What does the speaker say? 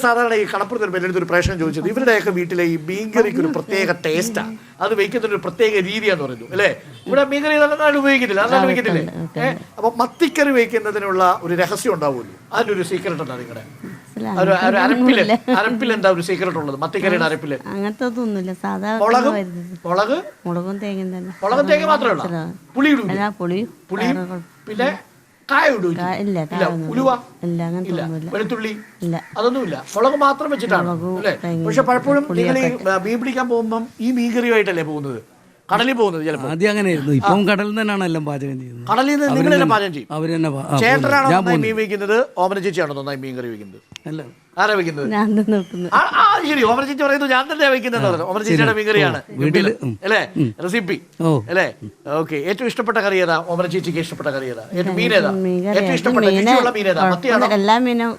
സാധാരണ ഈ കടപ്പുറത്തിന് പേരെടുത്ത് ഒരു പ്രശ്നം ചോദിച്ചത്, ഇവരുടെയൊക്കെ വീട്ടിലെ ഈ മീൻകറിക്ക് ഒരു പ്രത്യേക ടേസ്റ്റാണ്, അത് വെക്കുന്നൊരു പ്രത്യേക രീതിയാന്ന് പറഞ്ഞു അല്ലേ? ഇവിടെ മീൻകറി നന്നായിട്ട് ഉപയോഗിക്കുന്നില്ല, നന്നായിട്ട് വെക്കുന്നില്ലേ? അപ്പൊ മത്തിക്കറി വെക്കുന്നതിനുള്ള ഒരു രഹസ്യം ഉണ്ടാവുമല്ലോ, അതിന്റെ ഒരു സീക്രട്ട് എന്താ നിങ്ങളുടെ അരപ്പിൽ എന്താ ഒരു സീക്രട്ട് ഉള്ളത് മത്തിക്കറിയുടെ അരപ്പില്? അങ്ങനത്തെ ഒന്നുമില്ല, സാധാ മുളകും തേങ്ങയും തന്നെ. മുളകും തേങ്ങ മാത്രമേ ഉള്ളൂ, പുളി ഇടും? പുളിയും പിന്നെ കായ ഇടും? ഉലുവ ഇല്ല, വെളുത്തുള്ളി അതൊന്നുമില്ല, മുളക് മാത്രം വെച്ചിട്ടാണ് അല്ലേ? പക്ഷെ പലപ്പോഴും നിങ്ങൾ ഈ മീൻ പിടിക്കാൻ പോകുമ്പം ഈ മീൻകറിയുമായിട്ടല്ലേ പോകുന്നത്, കടലിൽ പോകുന്നത്? ചിലപ്പോൾ ആദ്യം അങ്ങനെയായിരുന്നു, ഇപ്പം കടലിൽ തന്നെയാണ് എല്ലാം പാചകം ചെയ്യുന്നത്. കടലിൽ നിന്ന് നിങ്ങൾ തന്നെ പാചകം ചെയ്യും? അവർ തന്നെ. ചേട്ടനാണോ നന്നായി മീൻ വയ്ക്കുന്നത്, ഓമന ചേച്ചിയാണോ നന്നായി മീൻ കറി വെക്കുന്നത്? അല്ല, ആരാ വെക്കുന്നത്? ശരി, ഓമന ചേച്ചി പറയുന്നത് ഞാൻ തന്നെ വെക്കുന്നത്, ഓമന ചേച്ചിയുടെ മീൻ കറിയാണ് വീട്ടിൽ അല്ലേ റെസിപ്പി അല്ലേ? ഓക്കെ. ഏറ്റവും ഇഷ്ടപ്പെട്ട കറി ഏതാ? ഓമന ചേച്ചിക്ക് ഇഷ്ടപ്പെട്ട കറി ഏതാ? മീൻ ഏതാ ഏറ്റവും ഇഷ്ടപ്പെട്ട മീൻ ഏതാ? മത്തിയാണോ? എല്ലാ മീനും